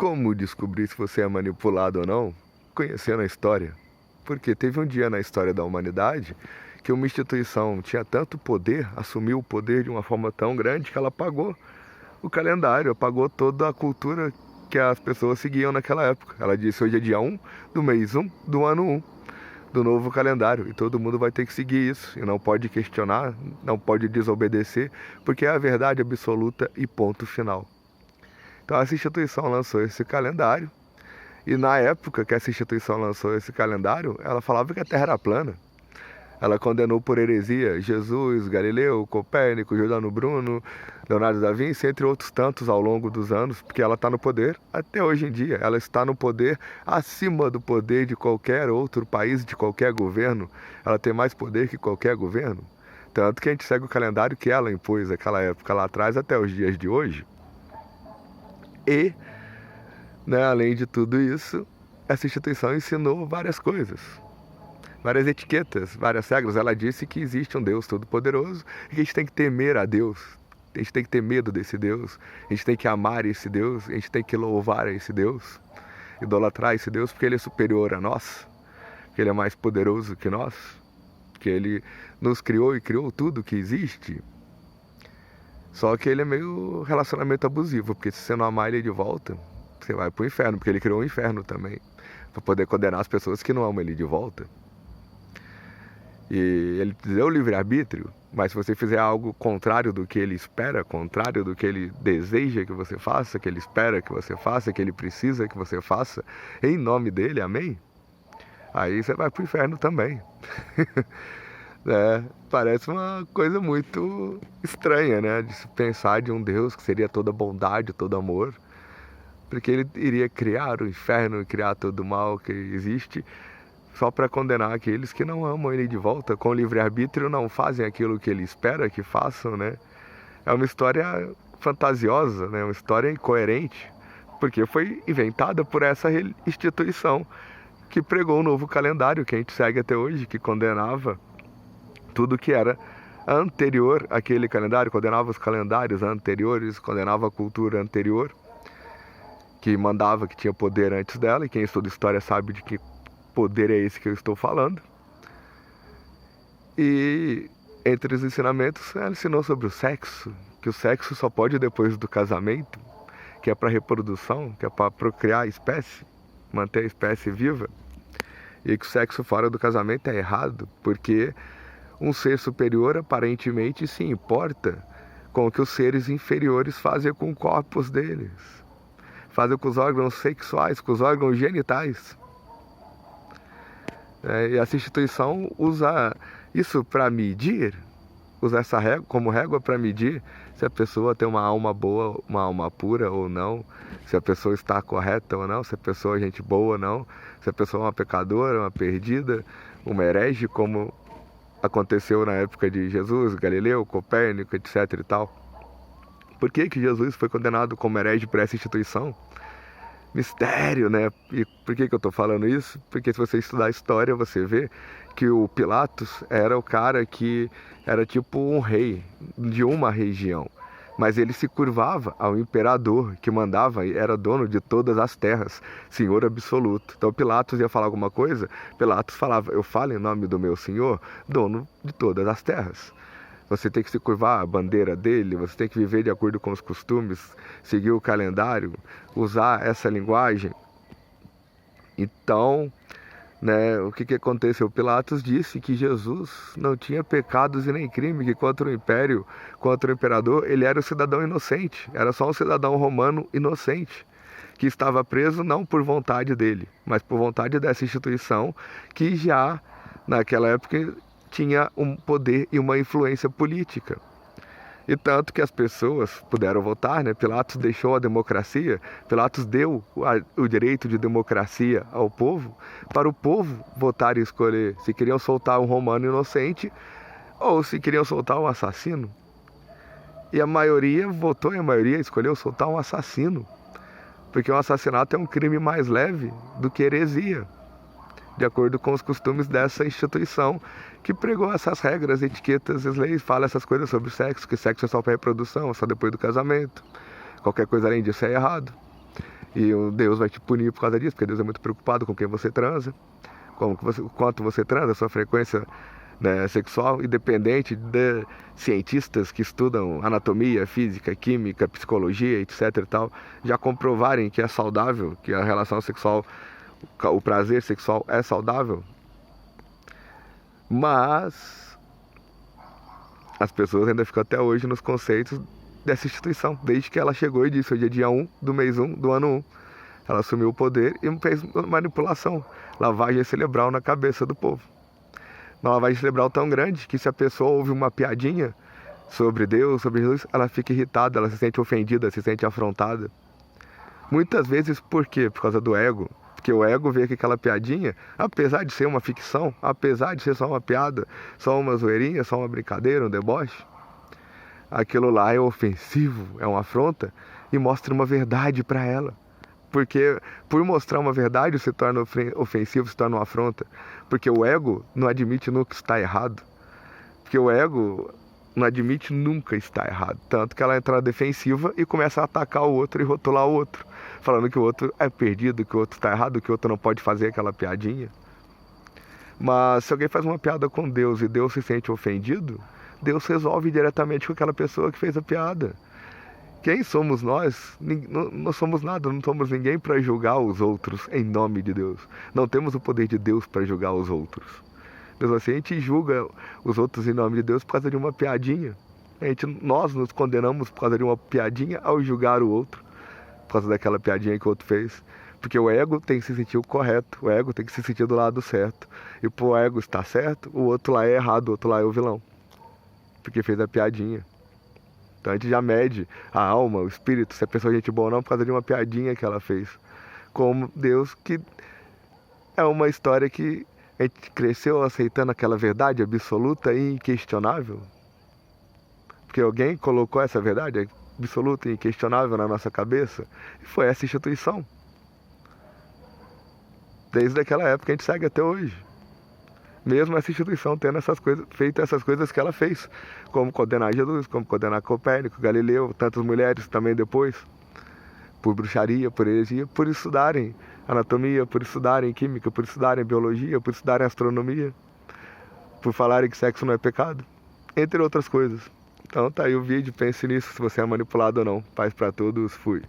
Como descobrir se você é manipulado ou não? Conhecendo a história. Porque teve um dia na história da humanidade que uma instituição tinha tanto poder, assumiu o poder de uma forma tão grande que ela apagou o calendário, apagou toda a cultura que as pessoas seguiam naquela época. Ela disse: hoje é dia 1 do mês 1 do ano 1 do novo calendário, e todo mundo vai ter que seguir isso, e não pode questionar, não pode desobedecer, porque é a verdade absoluta e ponto final. Então essa instituição lançou esse calendário, e na época que essa instituição lançou esse calendário, ela falava que a Terra era plana. Ela condenou por heresia Jesus, Galileu, Copérnico, Giordano Bruno, Leonardo da Vinci, entre outros tantos ao longo dos anos, porque ela está no poder até hoje em dia. Ela está no poder acima do poder de qualquer outro país, de qualquer governo. Ela tem mais poder que qualquer governo. Tanto que a gente segue o calendário que ela impôs naquela época lá atrás até os dias de hoje. E, né, além de tudo isso, essa instituição ensinou várias coisas. Várias etiquetas, várias regras. Ela disse que existe um Deus Todo-Poderoso e que a gente tem que temer a Deus. A gente tem que ter medo desse Deus. A gente tem que amar esse Deus. A gente tem que louvar esse Deus. Idolatrar esse Deus porque Ele é superior a nós. Que Ele é mais poderoso que nós. Que Ele nos criou e criou tudo que existe. Só que Ele é meio relacionamento abusivo. Porque se você não amar Ele de volta, você vai pro inferno. Porque Ele criou o inferno também. Para poder condenar as pessoas que não amam Ele de volta. E ele deu o livre-arbítrio, mas se você fizer algo contrário do que ele espera, contrário do que ele deseja que você faça, que ele espera que você faça, que ele precisa que você faça, em nome dele, amém? Aí você vai pro inferno também. Parece uma coisa muito estranha, né? De se pensar de um Deus que seria toda bondade, todo amor, porque ele iria criar o inferno e criar todo o mal que existe, só para condenar aqueles que não amam ele de volta, com livre-arbítrio não fazem aquilo que ele espera que façam, né? É uma história fantasiosa, né? Uma história incoerente, porque foi inventada por essa instituição que pregou um novo calendário que a gente segue até hoje, que condenava tudo que era anterior àquele calendário, condenava os calendários anteriores, condenava a cultura anterior, que mandava, que tinha poder antes dela, e quem estuda história sabe de que poder é esse que eu estou falando. E entre os ensinamentos, ela ensinou sobre o sexo, que o sexo só pode depois do casamento, que é para reprodução, que é para procriar a espécie, manter a espécie viva, e que o sexo fora do casamento é errado, porque um ser superior aparentemente se importa com o que os seres inferiores fazem com os corpos deles, fazem com os órgãos sexuais, com os órgãos genitais. E essa instituição usa isso para medir, usa essa régua como régua para medir se a pessoa tem uma alma boa, uma alma pura ou não, se a pessoa está correta ou não, se a pessoa é gente boa ou não, se a pessoa é uma pecadora, uma perdida, uma herege, como aconteceu na época de Jesus, Galileu, Copérnico, etc. e tal. Por que Jesus foi condenado como herege por essa instituição? Mistério, né? E por que eu tô falando isso? Porque se você estudar a história, você vê que o Pilatos era o cara que era tipo um rei de uma região, mas ele se curvava ao imperador que mandava e era dono de todas as terras, senhor absoluto. Então Pilatos ia falar alguma coisa, Pilatos falava: eu falo em nome do meu senhor, dono de todas as terras. Você tem que se curvar à bandeira dele, você tem que viver de acordo com os costumes, seguir o calendário, usar essa linguagem. Então, né, o que aconteceu? Pilatos disse que Jesus não tinha pecados e nem crime, que contra o império, contra o imperador, ele era um cidadão inocente, era só um cidadão romano inocente, que estava preso não por vontade dele, mas por vontade dessa instituição, que já naquela época tinha um poder e uma influência política. E tanto que as pessoas puderam votar, né? Pilatos deixou a democracia, Pilatos deu o direito de democracia ao povo, para o povo votar e escolher se queriam soltar um romano inocente ou se queriam soltar um assassino. E a maioria votou e a maioria escolheu soltar um assassino, porque um assassinato é um crime mais leve do que heresia, de acordo com os costumes dessa instituição que pregou essas regras, etiquetas, as leis, fala essas coisas sobre sexo, que sexo é só para reprodução, é só depois do casamento. Qualquer coisa além disso é errado. E o Deus vai te punir por causa disso, porque Deus é muito preocupado com quem você transa, o quanto você transa, a sua frequência, né, sexual, independente de cientistas que estudam anatomia, física, química, psicologia, etc e tal, já comprovarem que é saudável, que a relação sexual, o prazer sexual é saudável. Mas as pessoas ainda ficam até hoje nos conceitos dessa instituição, desde que ela chegou e disse, hoje é dia 1 do mês 1 do ano 1. Ela assumiu o poder e fez manipulação, lavagem cerebral na cabeça do povo. Uma lavagem cerebral tão grande que se a pessoa ouve uma piadinha sobre Deus, sobre Jesus, ela fica irritada, ela se sente ofendida, se sente afrontada. Muitas vezes por quê? Por causa do ego. Porque o ego vê que aquela piadinha, apesar de ser uma ficção, apesar de ser só uma piada, só uma zoeirinha, só uma brincadeira, um deboche, aquilo lá é ofensivo, é uma afronta e mostra uma verdade para ela. Porque por mostrar uma verdade se torna ofensivo, se torna uma afronta. Porque o ego não admite nunca estar errado. Porque o ego não admite nunca estar errado. Tanto que ela entra na defensiva e começa a atacar o outro e rotular o outro. Falando que o outro é perdido, que o outro está errado, que o outro não pode fazer aquela piadinha. Mas se alguém faz uma piada com Deus e Deus se sente ofendido, Deus resolve diretamente com aquela pessoa que fez a piada. Quem somos nós? Não somos nada, não somos ninguém para julgar os outros em nome de Deus. Não temos o poder de Deus para julgar os outros. Mesmo assim, a gente julga os outros em nome de Deus por causa de uma piadinha. Nós nos condenamos por causa de uma piadinha ao julgar o outro, por causa daquela piadinha que o outro fez. Porque o ego tem que se sentir o correto, o ego tem que se sentir do lado certo. E pro ego estar certo, o outro lá é errado, o outro lá é o vilão. Porque fez a piadinha. Então a gente já mede a alma, o espírito, se a pessoa é gente boa ou não, por causa de uma piadinha que ela fez. Como Deus, que é uma história que a gente cresceu aceitando aquela verdade absoluta e inquestionável. Porque alguém colocou essa verdade absoluta e inquestionável na nossa cabeça. E foi essa instituição. Desde aquela época a gente segue até hoje. Mesmo essa instituição tendo essas coisas, feito essas coisas que ela fez, como condenar Jesus, como condenar Copérnico, Galileu, tantas mulheres também depois, por bruxaria, por heresia, por estudarem anatomia, por estudarem química, por estudarem biologia, por estudarem astronomia, por falarem que sexo não é pecado, entre outras coisas. Então tá aí o vídeo, pense nisso, se você é manipulado ou não. Paz pra todos, fui.